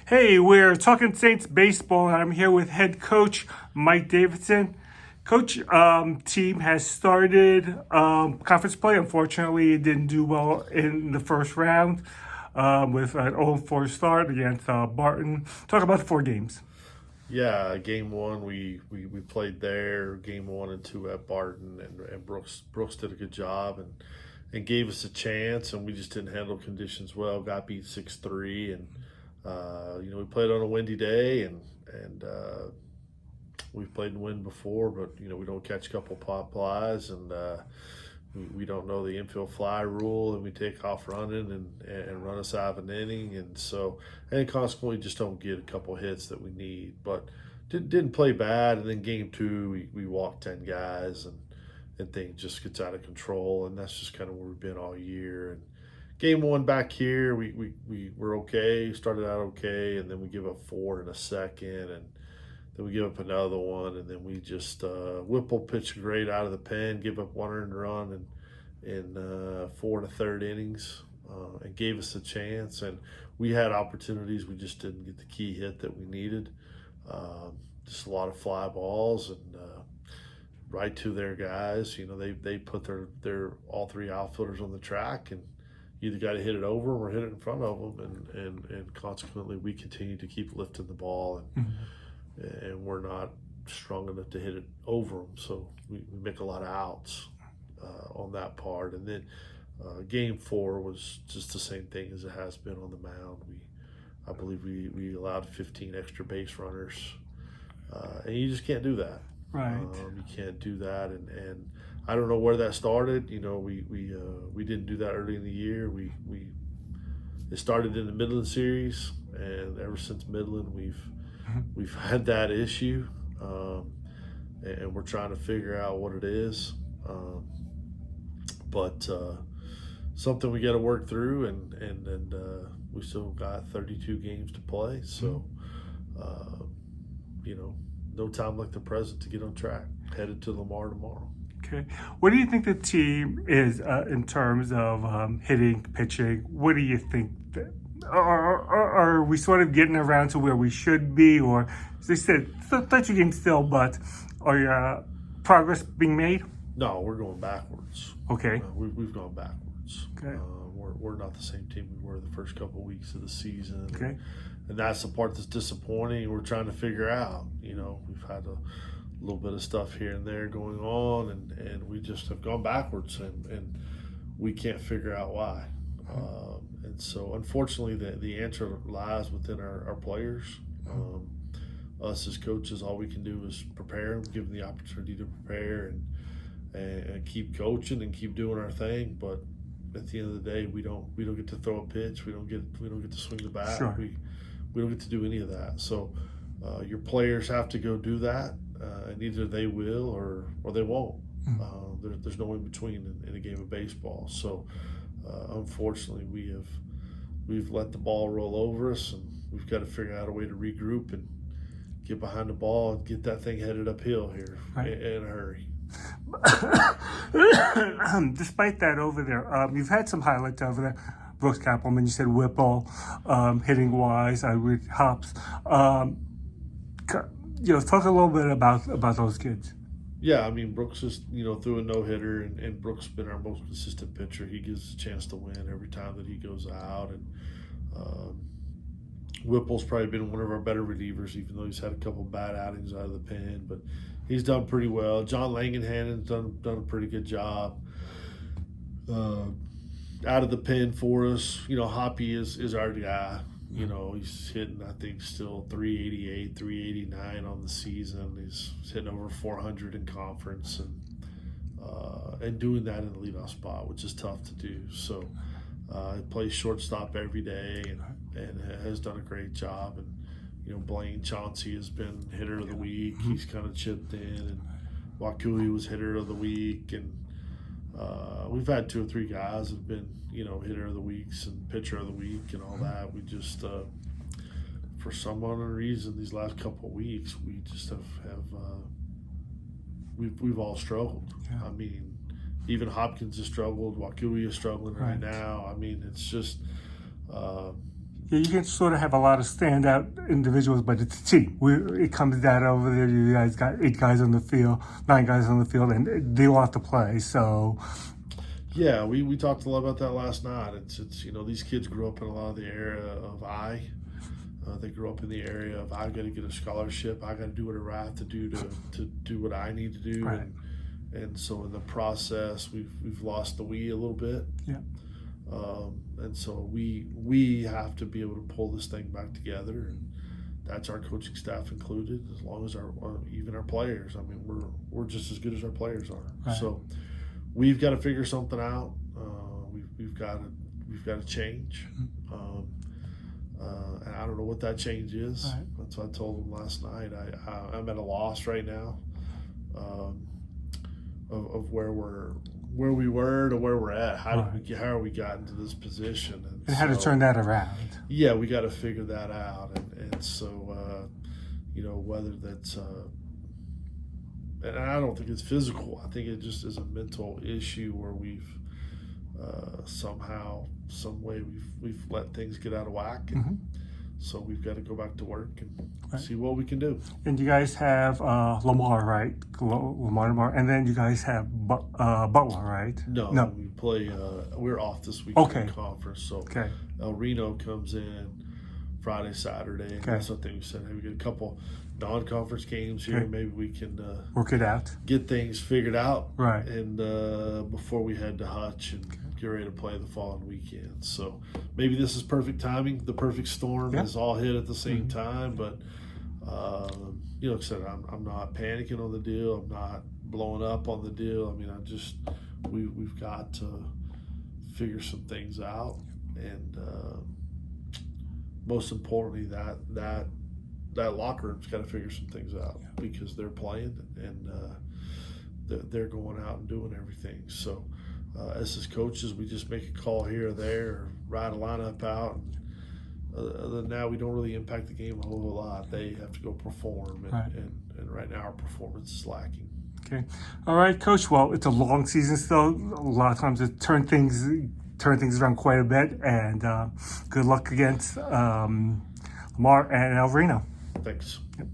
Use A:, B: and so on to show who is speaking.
A: Hey, we're talking Saints baseball, and I'm here with head coach Mike Davidson. Coach, team has started conference play. Unfortunately, it didn't do well in the first round with an 0-4 start against Barton. Talk about the 4 games.
B: Yeah, game one we played there. Game 1 and 2 at Barton, and Brooks did a good job and gave us a chance, and we just didn't handle conditions well. Got beat 6-3, and we played on a windy day, and we've played in wind before, but we don't catch a couple pop flies, and we don't know the infield fly rule, and we take off running and run us out of an inning, and consequently just don't get a couple hits that we need. But didn't play bad, and then game 2 we walked 10 guys, and things just gets out of control, and that's just kind of where we've been all year. And game 1 back here, we were okay, started out okay, and then we give up 4 in a second, and then we give up another one, and then we just Whipple pitched great out of the pen, give up 1 earned run in 4 1/3 innings, and gave us a chance. And we had opportunities, we just didn't get the key hit that we needed. Just a lot of fly balls, and right to their guys. They put their all 3 outfielders on the track, and you either got to hit it over them or hit it in front of them, and consequently we continue to keep lifting the ball, and we're not strong enough to hit it over them, so we make a lot of outs on that part. And then game 4 was just the same thing as it has been on the mound. I believe we allowed 15 extra base runners, and you just can't do that.
A: Right.
B: You can't do that, and I don't know where that started. We didn't do that early in the year. It started in the Midland series, and ever since Midland we've had that issue, and we're trying to figure out what it is. But something we got to work through, and we still got 32 games to play. So, no time like the present to get on track. Headed to Lamar tomorrow.
A: Okay. What do you think the team is in terms of hitting, pitching? What do you think? Are we sort of getting around to where we should be? Or, as I said, 32 games still, but are progress being made?
B: No, we're going backwards.
A: Okay.
B: We've gone backwards.
A: Okay.
B: We're not the same team we were the first couple of weeks of the season.
A: Okay.
B: And that's the part that's disappointing. We're trying to figure out. We've had a little bit of stuff here and there going on, and we just have gone backwards, and we can't figure out why. And so, unfortunately, the answer lies within our players. Us as coaches, all we can do is prepare them, give them the opportunity to prepare, and keep coaching and keep doing our thing. But at the end of the day, we don't get to throw a pitch. We don't get to swing the bat.
A: Sure.
B: We don't get to do any of that. So your players have to go do that, and either they will or they won't. There's no in between in a game of baseball. So unfortunately, we've let the ball roll over us, and we've got to figure out a way to regroup and get behind the ball and get that thing headed uphill here in a hurry.
A: Despite that, over there, you've had some highlights over there. Brooks Kappelman, you said Whipple, hitting wise, with Hops. Talk a little bit about those kids.
B: Yeah, Brooks is, threw a no-hitter, and Brooks has been our most consistent pitcher. He gives us a chance to win every time that he goes out. And Whipple's probably been one of our better relievers, even though he's had a couple bad outings out of the pen. But he's done pretty well. John Langenhanen's done a pretty good job out of the pen for us. Hoppy is our guy. He's hitting, I think, still 388, 389 on the season. He's hitting over 400 in conference, and doing that in the leadoff spot, which is tough to do. So he plays shortstop every day and has done a great job. And Blaine Chauncey has been hitter of the week. He's kind of chipped in, and Wakui was hitter of the week, and we've had 2 or 3 guys have been hitter of the weeks and pitcher of the week and all that. We just for some unknown reason these last couple of weeks we just have we've all struggled. Yeah. Even Hopkins has struggled. Wakui is struggling right now. It's just
A: Yeah, you can sort of have a lot of standout individuals, but it's a team. It comes down over there. You guys got 8 guys on the field, 9 guys on the field, and they want to play. So,
B: yeah, we talked a lot about that last night. It's these kids grew up in a lot of the area of they grew up in the area of I got to get a scholarship. I got to do whatever I have to do to do what I need to do.
A: right.
B: And so in the process, we've lost the we a little bit.
A: Yeah.
B: And so we have to be able to pull this thing back together, and that's our coaching staff included, as long as even our players. I mean, we're just as good as our players are.
A: Right.
B: So we've got to figure something out. We've got to change. And I don't know what that change is.
A: Right.
B: That's what I told them last night. I'm at a loss right now of where we were to where we're at. How are we gotten to this position?
A: And how to turn that around.
B: Yeah, we got to figure that out. And so, whether that's, and I don't think it's physical. I think it just is a mental issue where we've somehow, some way, we've let things get out of whack. And so we've got to go back to work and see what we can do.
A: And you guys have Lamar, right? Lamar, and then you guys have Butler, right?
B: No, we play. We're off this week in the conference, so El Reno comes in Friday, Saturday, and that's what we said. Hey, we get a couple non-conference games here. Maybe we can
A: work it out,
B: get things figured out,
A: right?
B: And before we head to Hutch and get ready to play the following weekend. So maybe this is perfect timing. The perfect storm is all hit at the same time, but. Like I said, I'm not panicking on the deal. I'm not blowing up on the deal. I mean, we've got to figure some things out, and most importantly, that locker room's got to figure some things out because they're playing and they're going out and doing everything. So, as coaches, we just make a call here or there, or ride a lineup out. Other than that, we don't really impact the game a whole lot. They have to go perform, and right now our performance is lacking.
A: Okay, all right, Coach. Well, it's a long season still. A lot of times it turn things around quite a bit, and good luck against Lamar and El Reno.
B: Thanks.
A: Yep.